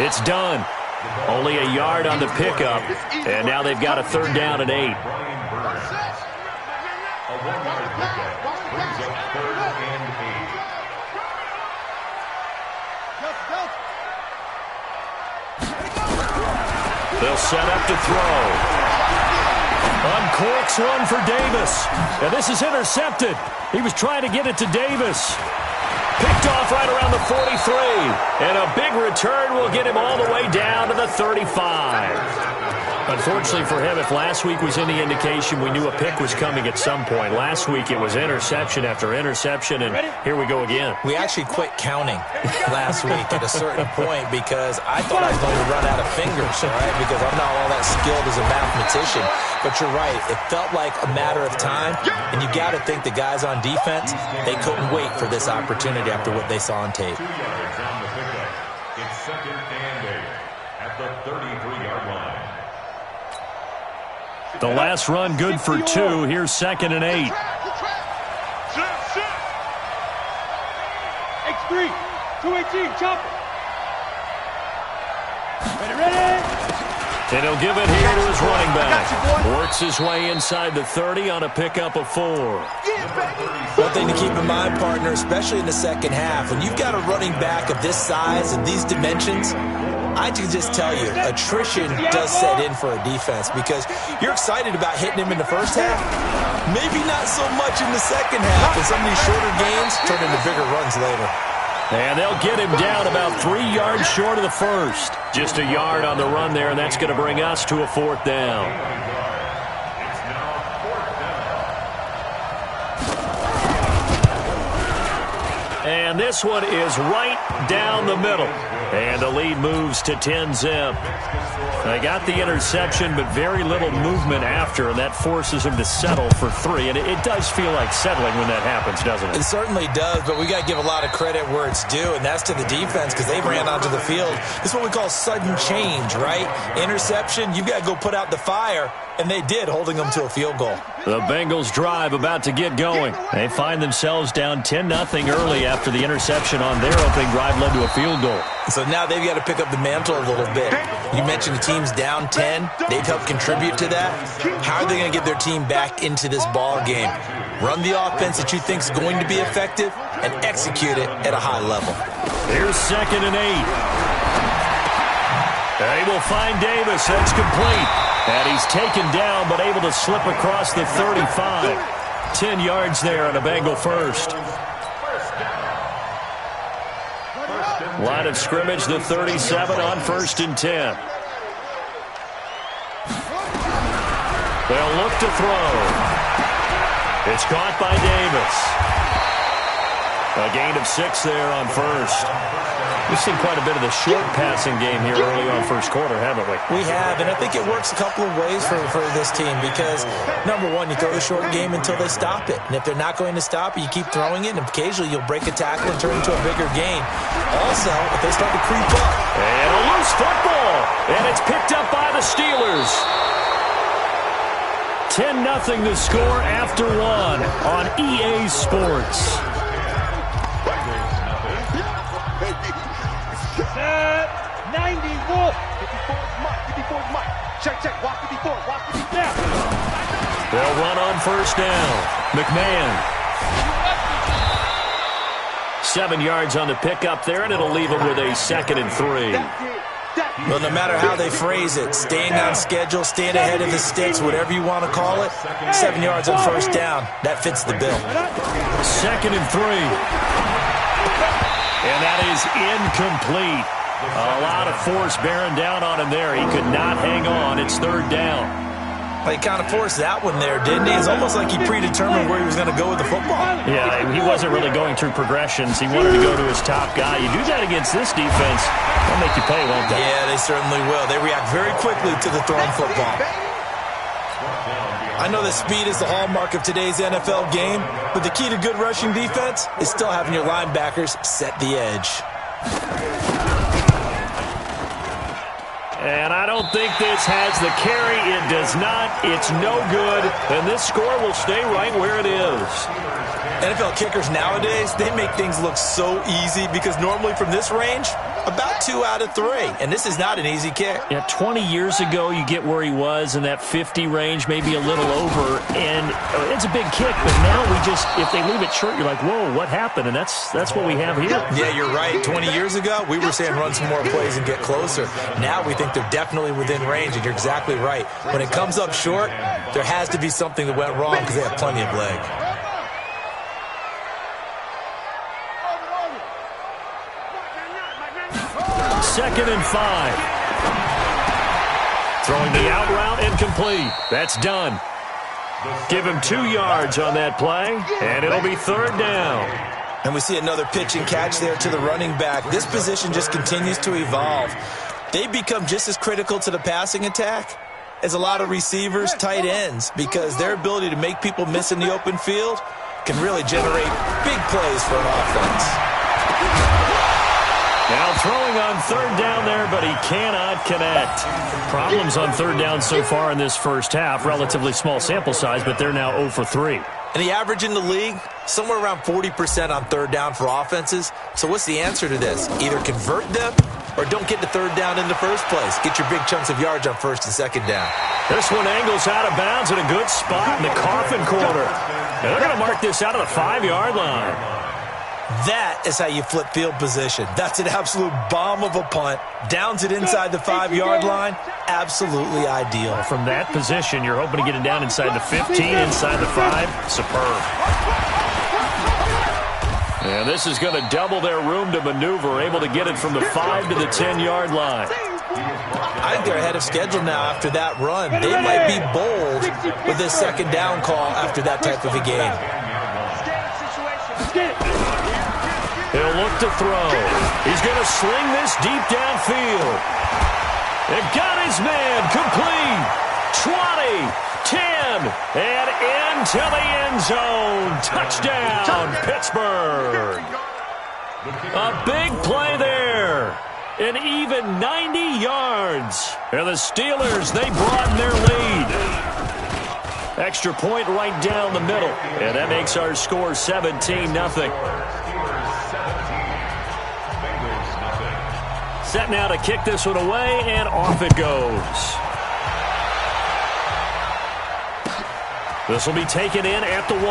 It's done. Only a yard on the pickup, and now they've got a third down and 8. A 1-yard pickup brings up 3rd and 8. They'll set up to throw. Uncorks one for Davis. And this is intercepted. He was trying to get it to Davis. Picked off right around the 43. And a big return will get him all the way down to the 35. Unfortunately for him, if last week was any indication, we knew a pick was coming at some point. Last week it was interception after interception, and here we go again. We actually quit counting last week at a certain point because I thought I was going to run out of fingers, all right, because I'm not all that skilled as a mathematician. But you're right. It felt like a matter of time, and you got to think the guys on defense, they couldn't wait for this opportunity after what they saw on tape. 2 yards on the pickup. It's 2nd and 8 at the 33-yard line. The last run good for 2. Here's 2nd and 8. X3, 218, chopper. Ready. And he'll give it here to his running back. Works his way inside the 30 on a pickup of 4. One thing to keep in mind, partner, especially in the second half, when you've got a running back of this size and these dimensions, I can just tell you, attrition does set in for a defense because you're excited about hitting him in the first half. Maybe not so much in the second half, and some of these shorter gains turn into bigger runs later. And they'll get him down about 3 yards short of the first. Just a yard on the run there, and that's going to bring us to a 4th down. It's now 4th down. And this one is right down the middle. And the lead moves to 10-zip. They got the interception, but very little movement after, and that forces them to settle for 3. And it does feel like settling when that happens, doesn't it? It certainly does, but we got to give a lot of credit where it's due, and that's to the defense because they ran onto the field. This is what we call sudden change, right? Interception, you got to go put out the fire, and they did, holding them to a field goal. The Bengals drive about to get going. They find themselves down 10-0 early after the interception on their opening drive led to a field goal. So now they've got to pick up the mantle a little bit. You mentioned the team's down 10. They've helped contribute to that. How are they going to get their team back into this ball game? Run the offense that you think is going to be effective and execute it at a high level. Here's 2nd and 8. They will find Davis. That's complete. And he's taken down but able to slip across the 35. 10 yards there on a Bengal first. Line of scrimmage, the 37 on 1st and 10. They'll look to throw. It's caught by Davis. A gain of 6 there on first. We've seen quite a bit of the short passing game here early on first quarter, haven't we? We have, and I think it works a couple of ways for this team because, number one, you throw the short game until they stop it. And if they're not going to stop it, you keep throwing it, and occasionally you'll break a tackle and turn into a bigger gain. Also, if they start to creep up. And a loose football, and it's picked up by the Steelers. 10-0 the score after 1 on EA Sports. Set. 94. 54's Mike. 54's Mike. Check. Walk 54. Walk 54. Now. They'll run on first down. McMahon. 7 yards on the pickup there, and it'll leave them with a 2nd and 3. Well, no matter how they phrase it, staying on schedule, staying ahead of the sticks, whatever you want to call it, 7 yards on first down, that fits the bill. 2nd and 3. And that is incomplete. A lot of force bearing down on him there. He could not hang on. It's 3rd down. Well, he kind of forced that one there, didn't he? It's almost like he predetermined where he was going to go with the football. Yeah, he wasn't really going through progressions. He wanted to go to his top guy. You do that against this defense, they'll make you pay, won't they? Yeah, they certainly will. They react very quickly to the thrown football. I know that speed is the hallmark of today's NFL game, but the key to good rushing defense is still having your linebackers set the edge. And I don't think this has the carry. It does not. It's no good. And this score will stay right where it is. NFL kickers nowadays, they make things look so easy because normally from this range, About 2 out of 3, and this is not an easy kick. Yeah, 20 years ago, you get where he was in that 50 range, maybe a little over, and it's a big kick, but now if they leave it short, you're like, whoa, what happened? And that's what we have here. Yeah, you're right. 20 years ago, we were saying run some more plays and get closer. Now we think they're definitely within range, and you're exactly right. When it comes up short, there has to be something that went wrong because they have plenty of leg. Second and 5. Throwing the out route incomplete. That's done. Give him 2 yards on that play, and it'll be third down. And we see another pitch and catch there to the running back. This position just continues to evolve. They become just as critical to the passing attack as a lot of receivers, tight ends, because their ability to make people miss in the open field can really generate big plays for an offense. Now throwing on third down there, but he cannot connect. Problems on third down so far in this first half. Relatively small sample size, but they're now 0 for 3. And the average in the league, somewhere around 40% on third down for offenses. So what's the answer to this? Either convert them or don't get to third down in the first place. Get your big chunks of yards on first and second down. This one angles out of bounds in a good spot in the coffin corner. And they're going to mark this out of the 5-yard line. That is how you flip field position. That's an absolute bomb of a punt. Downs it inside the 5-yard line. Absolutely ideal. From that position, you're hoping to get it down inside the 15, inside the 5. Superb. And this is going to double their room to maneuver, able to get it from the 5 to the 10-yard line. I think they're ahead of schedule now after that run. They might be bold with this second down call after that type of a game. He'll look to throw. He's going to sling this deep downfield. It got his man complete. 20, 10, and into the end zone. Touchdown, Pittsburgh. A big play there. An even 90 yards. And the Steelers, they broaden their lead. Extra point right down the middle. And that makes our score 17-0. Set now to kick this one away, and off it goes. This will be taken in at the 1.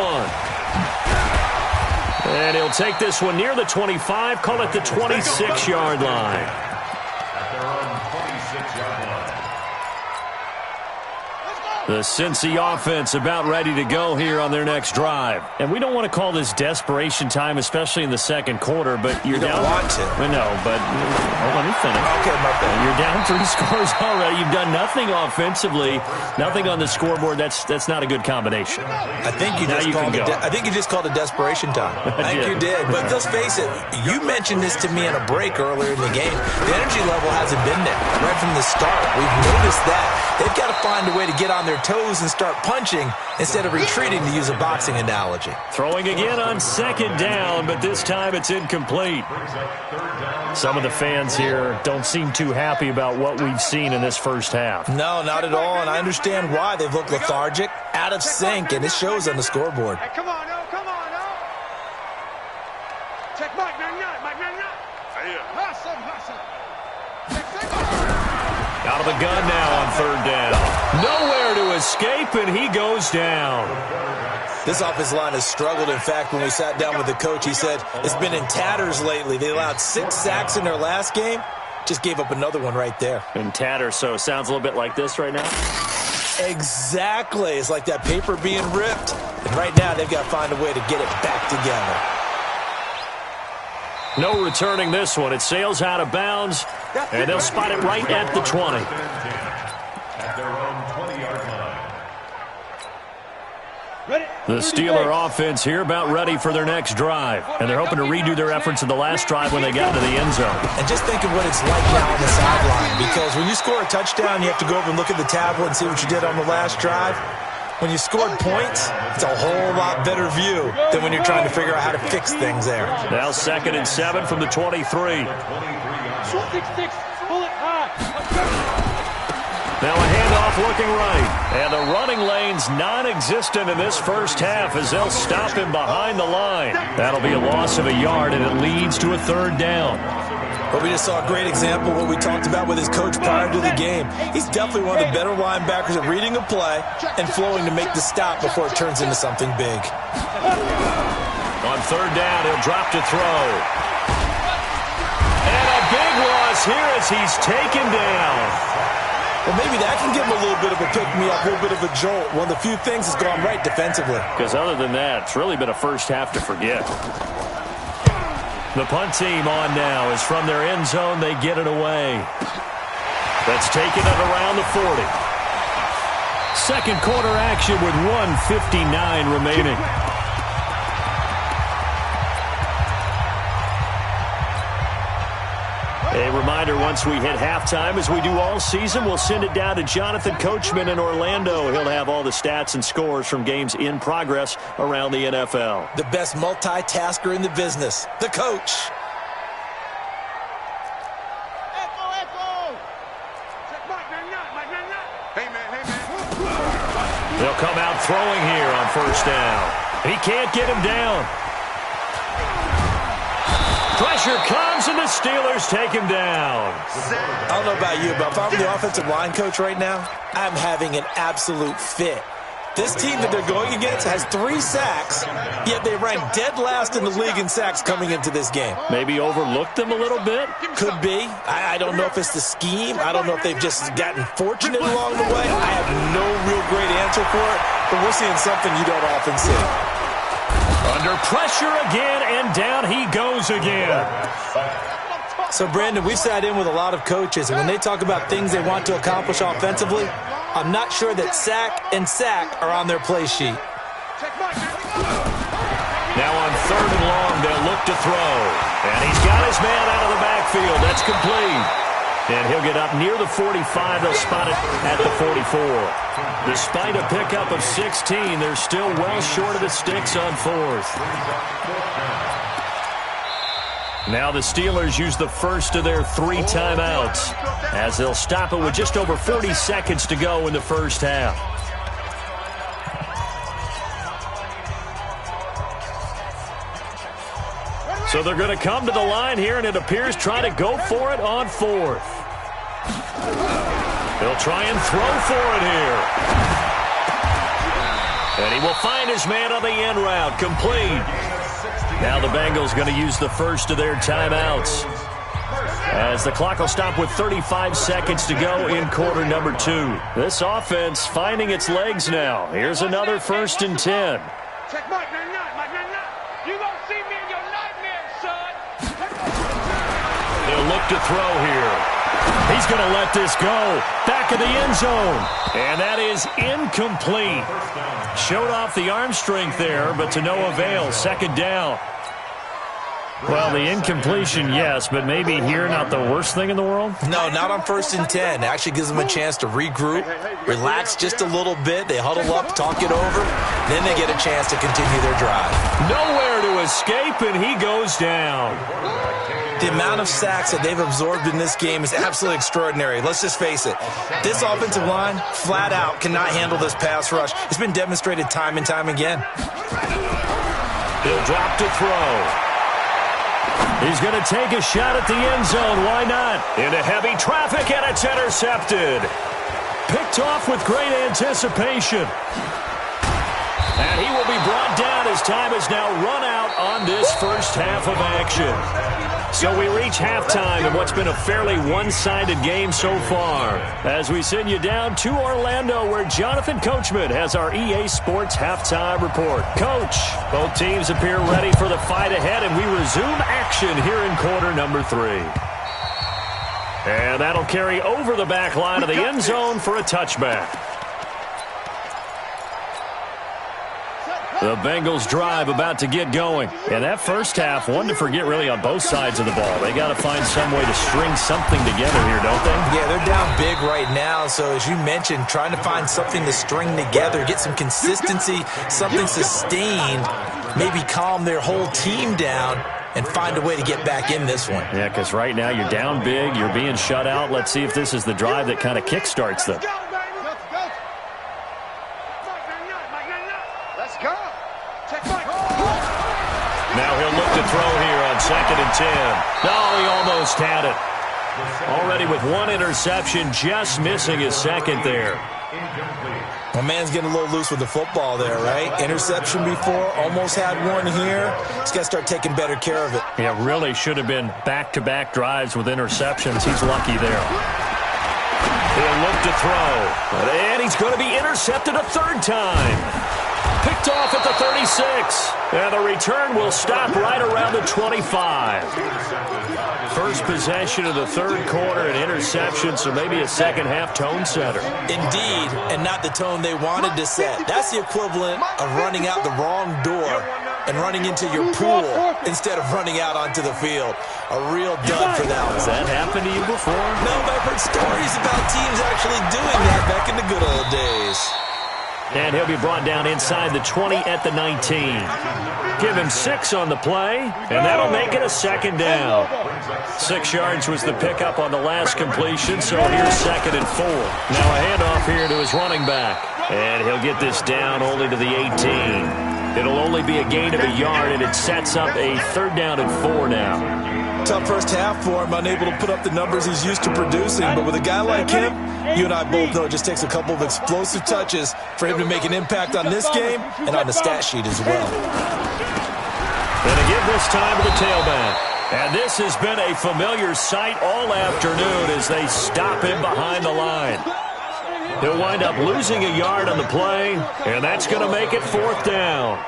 And he'll take this one near the 25, call it the 26-yard line. At their own 26-yard line. The Cincy offense about ready to go here on their next drive. And we don't want to call this desperation time, especially in the second quarter, but you're down. You don't want to. No, but let me finish. Okay, my bad. You're down 3 scores already. You've done nothing offensively, nothing on the scoreboard. That's not a good combination. I think you just called it desperation time. I think you did. But let's face it, you mentioned this to me in a break earlier in the game. The energy level hasn't been there right from the start. We've noticed that. They've got to find a way to get on their toes and start punching instead of retreating, to use a boxing analogy. Throwing again on second down, but this time it's incomplete. Some of the fans here don't seem too happy about what we've seen in this first half. No, not at all, and I understand why. They've looked lethargic, out of sync, and it shows on the scoreboard. Hey, come on, no, come on, no. Check Mike, Mike. Hustle. Out of the gun now on third down. Nowhere to escape, and he goes down. This offensive line has struggled. In fact, when we sat down with the coach, he said it's been in tatters lately. They allowed 6 sacks in their last game. Just gave up another one right there. In tatters, so sounds a little bit like this right now? Exactly. It's like that paper being ripped. And right now, they've got to find a way to get it back together. No returning this one. It sails out of bounds, and they'll spot it right at the 20. At their own 20-yard line. The Steeler offense here about ready for their next drive, and they're hoping to redo their efforts in the last drive when they got to the end zone. And just think of what it's like now on the sideline, because when you score a touchdown, you have to go over and look at the tablet and see what you did on the last drive. When you scored points, it's a whole lot better view than when you're trying to figure out how to fix things there. Now 2nd and 7 from the 23. Now a handoff looking right. And the running lane's non-existent in this first half as they'll stop him behind the line. That'll be a loss of a yard, and it leads to a third down. But we just saw a great example of what we talked about with his coach prior to the game. He's definitely one of the better linebackers at reading a play and flowing to make the stop before it turns into something big. On third down, he'll drop to throw. And a big loss here as he's taken down. Well, maybe that can give him a little bit of a pick-me-up, a little bit of a jolt. One of the few things that's gone right defensively. Because other than that, it's really been a first half to forget. The punt team on now is from their end zone. They get it away. That's taken it around the 40. Second quarter action with 1:59 remaining. A reminder, once we hit halftime, as we do all season, we'll send it down to Jonathan Coachman in Orlando. He'll have all the stats and scores from games in progress around the NFL. The best multitasker in the business, the coach. They'll come out throwing here on first down. He can't get him down. Pressure comes, and the Steelers take him down. I don't know about you, but if I'm the offensive line coach right now, I'm having an absolute fit. This team that they're going against has 3 sacks, yet they rank dead last in the league in sacks coming into this game. Maybe overlooked them a little bit? Could be. I don't know if it's the scheme. I don't know if they've just gotten fortunate along the way. I have no real great answer for it, but we're seeing something you don't often see. Under pressure again, and down he goes again. So, Brandon, we've sat in with a lot of coaches, and when they talk about things they want to accomplish offensively, I'm not sure that sack and sack are on their play sheet. Now on third and long, they'll look to throw. And he's got his man out of the backfield. That's complete. And he'll get up near the 45. They'll spot it at the 44. Despite a pickup of 16, they're still well short of the sticks on fourth. Now the Steelers use the first of their 3 timeouts as they'll stop it with just over 40 seconds to go in the first half. So they're going to come to the line here, and it appears trying to go for it on fourth. They'll try and throw for it here. And he will find his man on the end route, complete. Now the Bengals going to use the first of their timeouts as the clock will stop with 35 seconds to go in quarter number 2. This offense finding its legs now. Here's another 1st and 10. Check Mike, man, you gonna see me in your nightmares, son. They'll look to throw here. He's going to let this go. Back of the end zone. And that is incomplete. Showed off the arm strength there, but to no avail. Second down. Well, the incompletion, yes, but maybe here not the worst thing in the world? No, not on 1st and 10. It actually gives them a chance to regroup, relax just a little bit. They huddle up, talk it over, then they get a chance to continue their drive. Nowhere to escape, and he goes down. The amount of sacks that they've absorbed in this game is absolutely extraordinary. Let's just face it. This offensive line, flat out, cannot handle this pass rush. It's been demonstrated time and time again. He'll drop to throw. He's going to take a shot at the end zone. Why not? Into heavy traffic, and it's intercepted. Picked off with great anticipation. And he will be brought down as time has now run out on this first half of action. So we reach halftime in what's been a fairly one-sided game so far, as we send you down to Orlando, where Jonathan Coachman has our EA Sports halftime report. Coach, both teams appear ready for the fight ahead, and we resume action here in quarter number 3. And that'll carry over the back line of the end zone for a touchback. The Bengals drive about to get going. And that first half, one to forget really on both sides of the ball. They got to find some way to string something together here, don't they? Yeah, they're down big right now. So as you mentioned, trying to find something to string together, get some consistency, something sustained, maybe calm their whole team down and find a way to get back in this one. Yeah, because right now you're down big, you're being shut out. Let's see if this is the drive that kind of kickstarts them. Now he'll look to throw here on 2nd and 10. No, he almost had it. Already with one interception, just missing his second there. My man's getting a little loose with the football there, right? Interception before, almost had one here. He's got to start taking better care of it. Yeah, really should have been back-to-back drives with interceptions. He's lucky there. He'll look to throw. And he's going to be intercepted a third time. Picked off at the 36. And the return will stop right around the 25. First possession of the third quarter, an interception, so maybe a second-half tone setter. Indeed, and not the tone they wanted to set. That's the equivalent of running out the wrong door and running into your pool instead of running out onto the field. A real dud for that one. Has that happened to you before? No, but I've heard stories about teams actually doing that back in the good old days. And he'll be brought down inside the 20 at the 19. Give him 6 on the play, and that'll make it a second down. 6 yards was the pickup on the last completion, so here's 2nd and 4. Now a handoff here to his running back. And he'll get this down only to the 18. It'll only be a gain of a yard, and it sets up a 3rd down and 4 now. Tough first half for him, unable to put up the numbers he's used to producing. But with a guy like him, you and I both know it just takes a couple of explosive touches for him to make an impact on this game and on the stat sheet as well. Going to give this time to the tailback. And this has been a familiar sight all afternoon as they stop him behind the line. He'll wind up losing a yard on the play, and that's going to make it 4th down.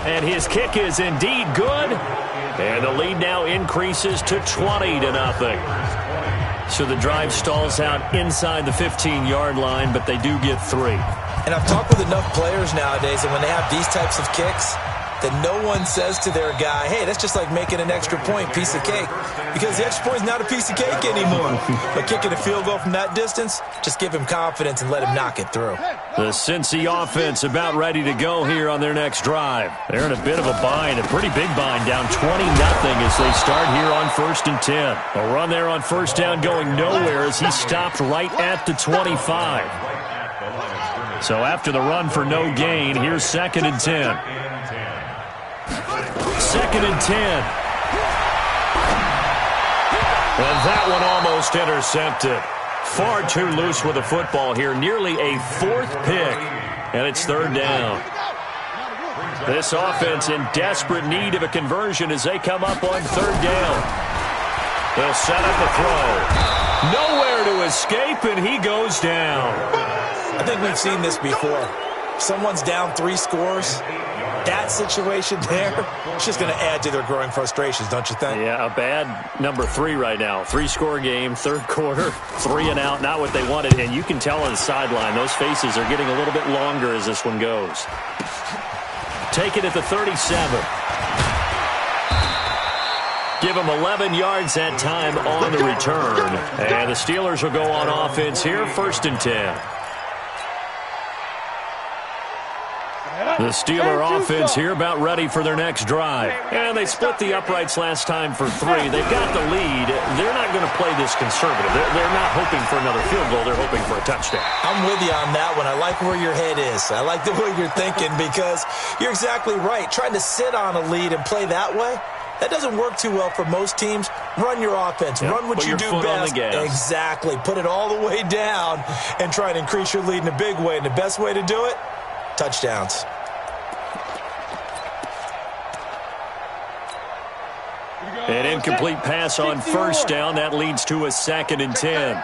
And his kick is indeed good. And the lead now increases to 20-0. So the drive stalls out inside the 15-yard line, but they do get 3. And I've talked with enough players nowadays, and when they have these types of kicks, that no one says to their guy, hey, that's just like making an extra point, piece of cake. Because the extra point is not a piece of cake anymore. But kicking a field goal from that distance, just give him confidence and let him knock it through. The Cincy offense about ready to go here on their next drive. They're in a bit of a bind, a pretty big bind, down 20-0 as they start here on 1st and 10. A run there on 1st down going nowhere as he stopped right at the 25. So after the run for no gain, here's 2nd and 10. 2nd and 10. And that one almost intercepted. Far too loose with the football here. Nearly a 4th pick. And it's 3rd down. This offense in desperate need of a conversion as they come up on 3rd down. They'll set up the throw. Nowhere to escape, and he goes down. I think we've seen this before. Someone's down 3 scores. That situation there, it's just going to add to their growing frustrations, don't you think? Yeah, a bad number 3 right now. 3-score game, 3rd quarter, 3 and out, not what they wanted. And you can tell on the sideline, those faces are getting a little bit longer as this one goes. Take it at the 37. Give them 11 yards that time on the return. And the Steelers will go on offense here, 1st and 10. The Steeler offense here about ready for their next drive. And they split the uprights last time for 3. They've got the lead. They're not going to play this conservative. They're not hoping for another field goal. They're hoping for a touchdown. I'm with you on that one. I like where your head is. I like the way you're thinking because you're exactly right. Trying to sit on a lead and play that way, that doesn't work too well for most teams. Run your offense. Yep. Run what you do best. Exactly. Put it all the way down and try and increase your lead in a big way. And the best way to do it, touchdowns. An incomplete pass on 1st down. That leads to a 2nd and 10.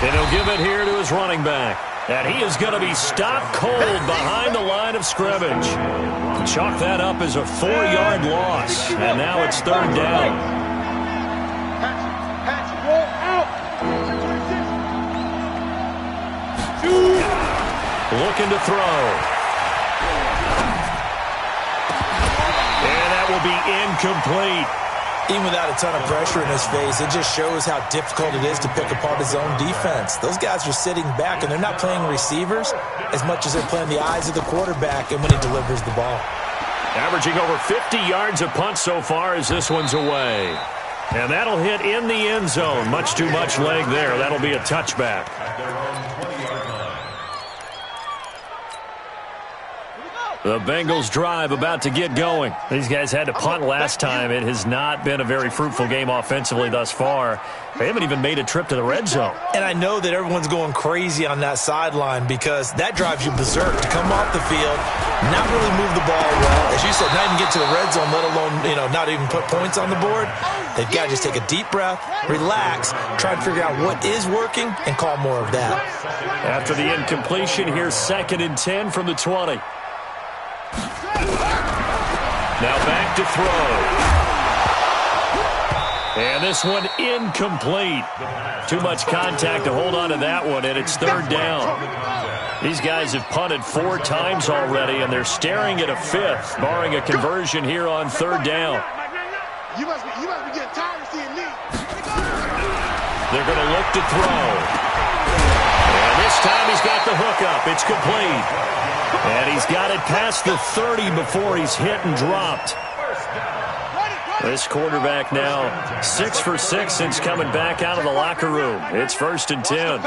And he'll give it here to his running back. And he is going to be stopped cold behind the line of scrimmage. Chalk that up as a 4-yard loss. And now it's 3rd down. Looking to throw. Will be incomplete. Even without a ton of pressure in his face, it just shows how difficult it is to pick apart his own defense. Those guys are sitting back, and they're not playing receivers as much as they're playing the eyes of the quarterback and when he delivers the ball. Averaging over 50 yards a punt so far as this one's away. And that'll hit in the end zone. Much too much leg there. That'll be a touchback. The Bengals drive about to get going. These guys had to punt last time. It has not been a very fruitful game offensively thus far. They haven't even made a trip to the red zone. And I know that everyone's going crazy on that sideline because that drives you berserk to come off the field, not really move the ball well. As you said, not even get to the red zone, let alone, not even put points on the board. They've got to just take a deep breath, relax, try to figure out what is working, and call more of that. After the incompletion, here's 2nd and 10 from the 20. Now back to throw. And this one incomplete. Too much contact to hold on to that one, and it's 3rd down. These guys have punted 4 times already, and they're staring at a 5th, barring a conversion here on 3rd down. You must be getting tired of seeing me. They're going to look to throw. And this time he's got the hookup. It's complete. And he's got it past the 30 before he's hit and dropped. This quarterback now 6 for 6 since coming back out of the locker room. It's 1st and 10.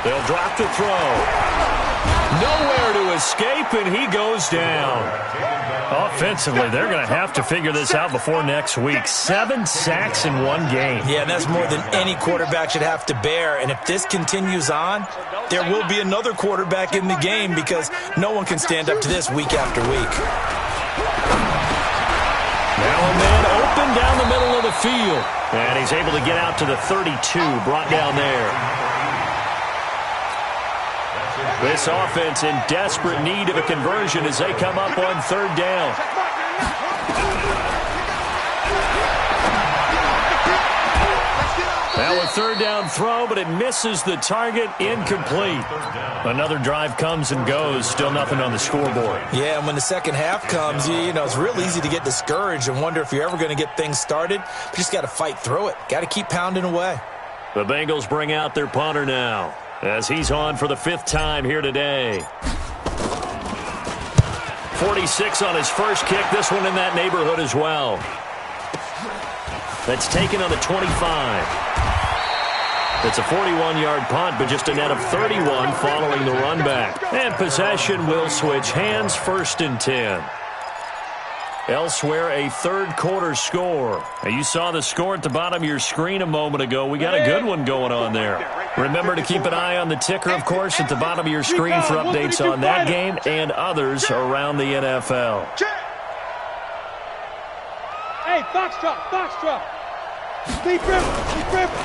They'll drop the throw. Nowhere to escape, and he goes down. Offensively, they're going to have to figure this out before next week. 7 sacks in 1 game. Yeah, that's more than any quarterback should have to bear. And if this continues on, there will be another quarterback in the game because no one can stand up to this week after week. Now a man open down the middle of the field. And he's able to get out to the 32, brought down there. This offense in desperate need of a conversion as they come up on 3rd down. Now a 3rd down throw, but it misses the target, incomplete. Another drive comes and goes, still nothing on the scoreboard. Yeah, and when the second half comes, it's real easy to get discouraged and wonder if you're ever going to get things started. You just got to fight through it. Got to keep pounding away. The Bengals bring out their punter now, as he's on for the 5th time here today. 46 on his first kick. This one in that neighborhood as well. That's taken on the 25. It's a 41-yard punt, but just a net of 31 following the run back. And possession will switch hands, 1st and 10. Elsewhere, a 3rd quarter score. Now, you saw the score at the bottom of your screen a moment ago. We got a good one going on there. Remember to keep an eye on the ticker, of course, at the bottom of your screen for updates on that game and others around the NFL. Hey, Foxtrot.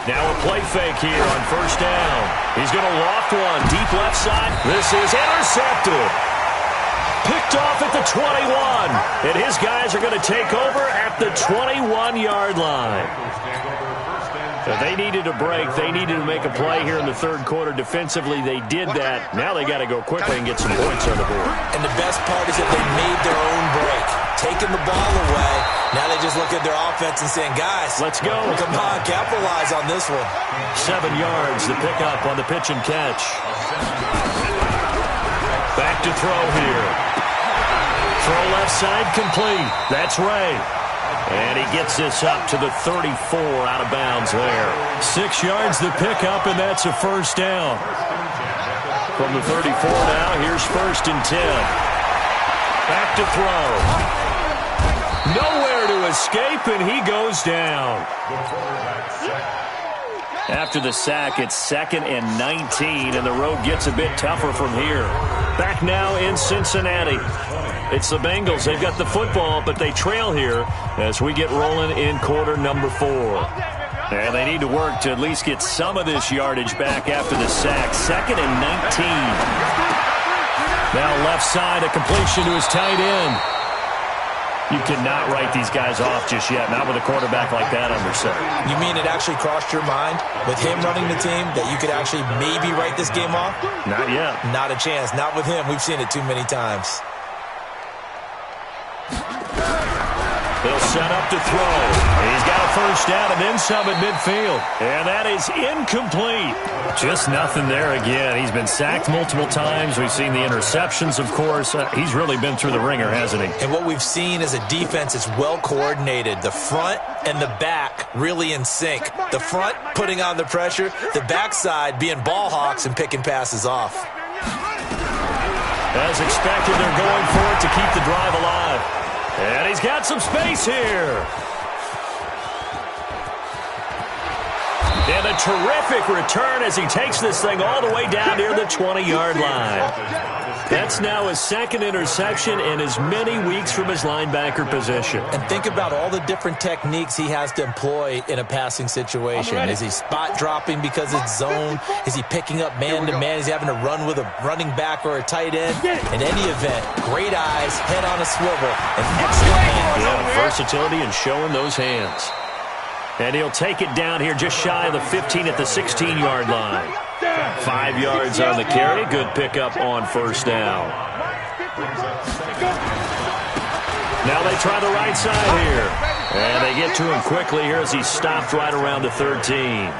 Now a play fake here on 1st down. He's going to loft one deep left side. This is intercepted. Picked off at the 21. And his guys are going to take over at the 21-yard line. So they needed a break. They needed to make a play here in the 3rd quarter. Defensively, they did that. Now they got to go quickly and get some points on the board. And the best part is that they made their own break. Taking the ball away. Now they just look at their offense and saying, guys, let's go. Come on, capitalize on this one. 7 yards, the pickup on the pitch and catch. Back to throw here. Throw left side complete. That's Ray. And he gets this up to the 34 out of bounds there. 6 yards the pickup, and that's a 1st down. From the 34 now, here's 1st and 10. Back to throw. Nowhere to escape, and he goes down. After the sack, it's 2nd and 19, and the road gets a bit tougher from here. Back now in Cincinnati. It's the Bengals. They've got the football, but they trail here as we get rolling in quarter number 4. And they need to work to at least get some of this yardage back after the sack. 2nd and 19. Now left side, a completion to his tight end. You cannot write these guys off just yet, not with a quarterback like that under center. You mean it actually crossed your mind with him running the team that you could actually maybe write this game off? Not yet. Not a chance. Not with him. We've seen it too many times. They'll set up to throw. He's got a 1st down and then some at midfield. And that is incomplete. Just nothing there again. He's been sacked multiple times. We've seen the interceptions, of course. He's really been through the ringer, hasn't he? And what we've seen is a defense that's well coordinated. The front and the back really in sync. The front putting on the pressure. The backside being ball hawks and picking passes off. As expected, they're going for it to keep the drive alive. And he's got some space here. And a terrific return as he takes this thing all the way down near the 20-yard line. That's now his second interception in as many weeks from his linebacker position. And think about all the different techniques he has to employ in a passing situation. Is he spot dropping because it's zone? Is he picking up man-to-man? Is he having to run with a running back or a tight end? In any event, great eyes, head on a swivel, and excellent hands. Yeah, versatility and showing those hands. And he'll take it down here just shy of the 15 at the 16-yard line. 5 yards on the carry. Good pickup on first down. Now they try the right side here. And they get to him quickly here as he's stopped right around the 13.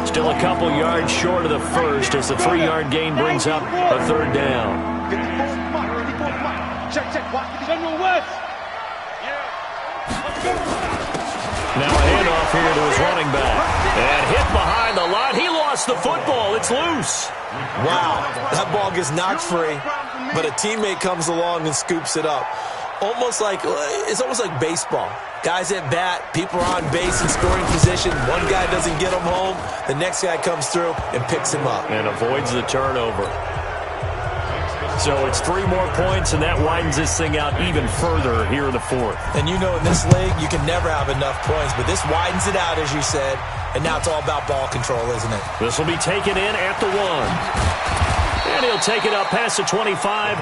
Still a couple yards short of the first as the 3-yard gain brings up a third down. Now a handoff here to his running back. And hit behind the line. He lost the football. It's loose. Wow, that ball gets knocked free, but a teammate comes along and scoops it up. It's almost like baseball. Guys at bat, people are on base in scoring position. One guy doesn't get him home. The next guy comes through and picks him up. And avoids the turnover. So it's 3 more points, and that widens this thing out even further here in the fourth. And you know in this league, you can never have enough points, but this widens it out, as you said, and now it's all about ball control, isn't it? This will be taken in at the 1. And he'll take it up past the 25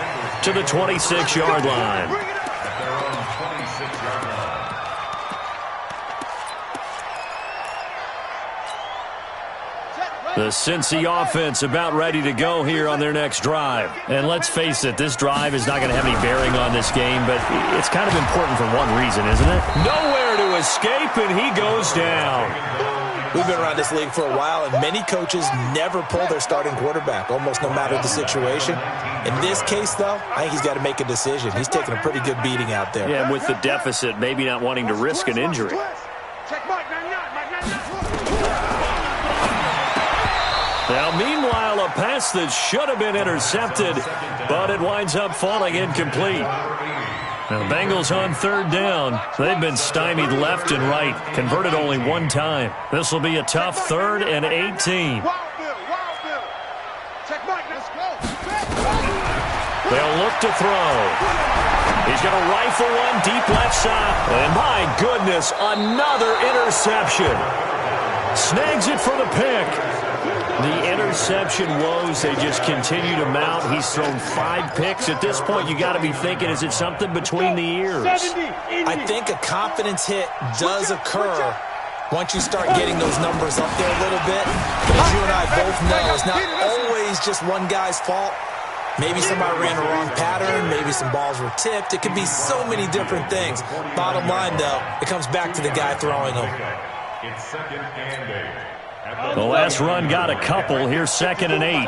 to the 26-yard line. The Cincy offense about ready to go here on their next drive. And let's face it, this drive is not going to have any bearing on this game, but it's kind of important for one reason, isn't it? Nowhere to escape, and he goes down. We've been around this league for a while, and many coaches never pull their starting quarterback, almost no matter the situation. In this case, though, I think he's got to make a decision. He's taking a pretty good beating out there. Yeah, and with the deficit, maybe not wanting to risk an injury. Now, meanwhile, a pass that should have been intercepted, but it winds up falling incomplete. Now, the Bengals on third down. They've been stymied left and right, converted only one time. This will be a tough 3rd and 18. They'll look to throw. He's going to rifle one deep left side. And my goodness, another interception. Snags it for the pick. The interception woes, they just continue to mount. He's thrown 5 picks. At this point, you got to be thinking, is it something between the ears? I think a confidence hit does occur once you start getting those numbers up there a little bit. But as you and I both know, it's not always just one guy's fault. Maybe somebody ran a wrong pattern. Maybe some balls were tipped. It could be so many different things. Bottom line, though, it comes back to the guy throwing them. It's 2nd and 8. The last run got a couple. Here's 2nd and 8.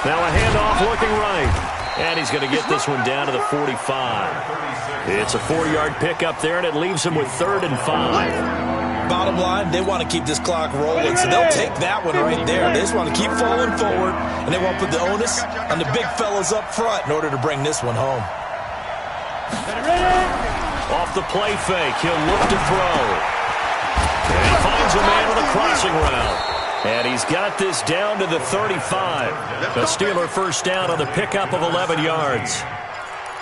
Now a handoff looking right. And he's going to get this one down to the 45. It's a 4-yard pickup there, and it leaves him with 3rd and 5. Bottom line, they want to keep this clock rolling, so they'll take that one right there. They just want to keep falling forward, and they want to put the onus on the big fellas up front in order to bring this one home. Off the play fake, he'll look to throw. And he finds a man on the crossing route. And he's got this down to the 35. The Steeler first down on the pickup of 11 yards.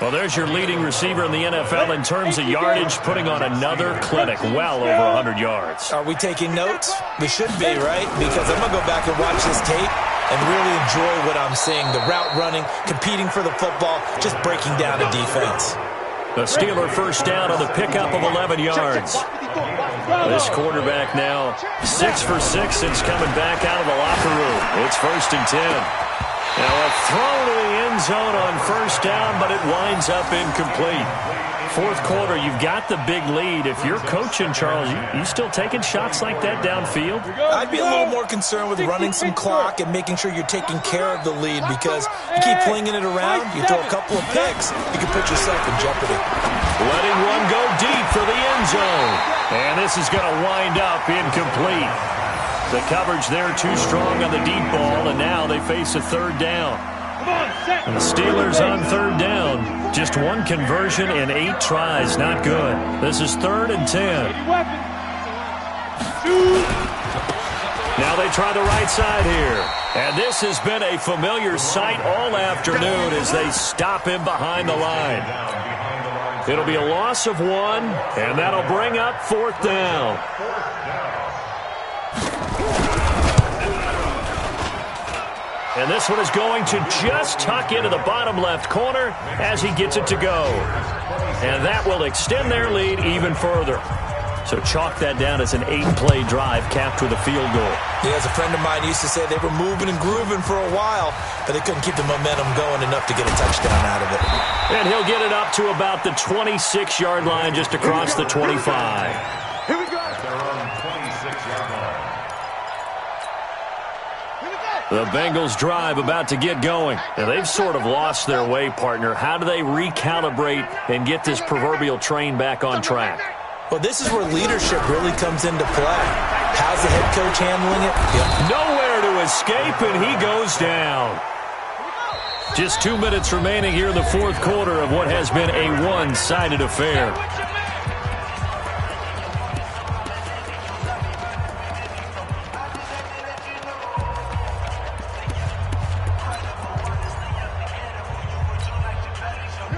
Well, there's your leading receiver in the NFL in terms of yardage, putting on another clinic, well over 100 yards. Are we taking notes? We should be, right? Because I'm going to go back and watch this tape and really enjoy what I'm seeing. The route running, competing for the football, just breaking down a defense. The Steeler first down on the pickup of 11 yards. This quarterback now 6 for 6 since coming back out of the locker room. It's 1st and 10. Now a throw to the end zone on first down, but it winds up incomplete. 4th quarter, you've got the big lead. If you're coaching, Charles, you still taking shots like that downfield? I'd be a little more concerned with running some clock and making sure you're taking care of the lead, because you keep flinging it around, you throw a couple of picks, you can put yourself in jeopardy. Letting one go deep for the end zone. And this is going to wind up incomplete. The coverage there too strong on the deep ball, and now they face a third down. And the Steelers on third down. Just one conversion in 8 tries. Not good. This is 3rd and 10. Now they try the right side here. And this has been a familiar sight all afternoon as they stop him behind the line. It'll be a loss of 1, and that'll bring up 4th down. And this one is going to just tuck into the bottom left corner as he gets it to go. And that will extend their lead even further. So chalk that down as an 8-play drive capped with a field goal. Yeah, as a friend of mine used to say, they were moving and grooving for a while, but they couldn't keep the momentum going enough to get a touchdown out of it. And he'll get it up to about the 26-yard line just across the 25. Here we go. At their own 26-yard line. The Bengals drive about to get going. Now, they've sort of lost their way, partner. How do they recalibrate and get this proverbial train back on track? Well, this is where leadership really comes into play. How's the head coach handling it? Yep. Nowhere to escape, and he goes down. Just 2 minutes remaining here in the 4th quarter of what has been a one-sided affair.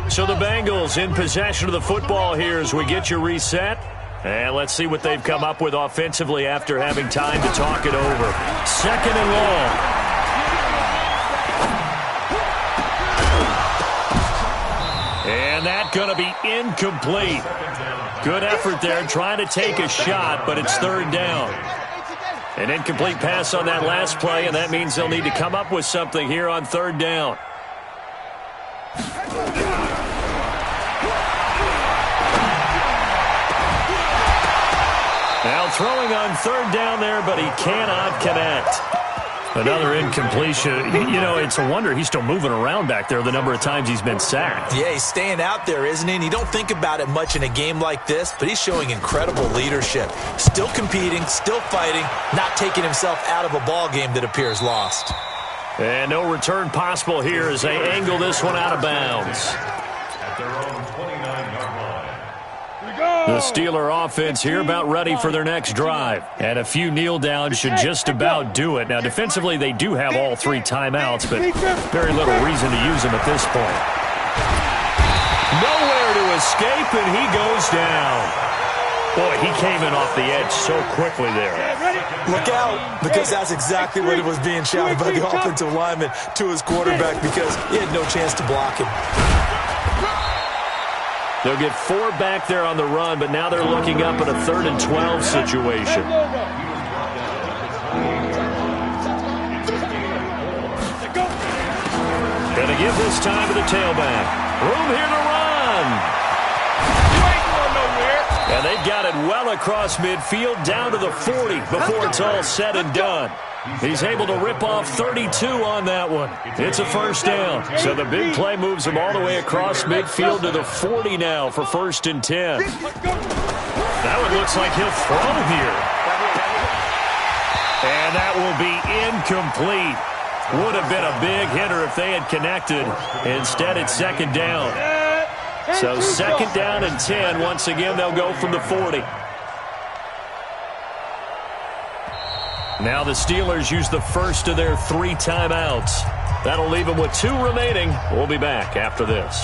So the Bengals in possession of the football here as we get you reset. And let's see what they've come up with offensively after having time to talk it over. 2nd and long. And that's going to be incomplete. Good effort there trying to take a shot, but it's 3rd down. An incomplete pass on that last play, and that means they'll need to come up with something here on 3rd down. Now throwing on 3rd down there, but he cannot connect. Another incompletion. You know, it's a wonder he's still moving around back there the number of times he's been sacked. Yeah, he's staying out there, isn't he? And you don't think about it much in a game like this, but he's showing incredible leadership. Still competing, still fighting, not taking himself out of a ball game that appears lost. And no return possible here as they angle this one out of bounds. At their own 29-yard line. The Steeler offense here about ready for their next drive. And a few kneel downs should just about do it. Now, defensively, they do have all 3 timeouts, but very little reason to use them at this point. Nowhere to escape, and he goes down. Boy, he came in off the edge so quickly there. Look out, because that's exactly what it was being shouted by the offensive lineman to his quarterback because he had no chance to block him. They'll get 4 back there on the run, but now they're looking up at a 3rd and 12 situation. Gonna give this time to the tailback. Room here to run. You ain't going nowhere. And they've got it well across midfield down to the 40 before it's all said and done. He's able to rip off 32 on that one. It's a 1st down. So the big play moves him all the way across midfield to the 40 now for 1st and 10. That one looks like he'll throw here. And that will be incomplete. Would have been a big hitter if they had connected. Instead, it's 2nd down. So 2nd down and 10. Once again, they'll go from the 40. Now the Steelers use the first of their 3 timeouts. That'll leave them with 2 remaining. We'll be back after this.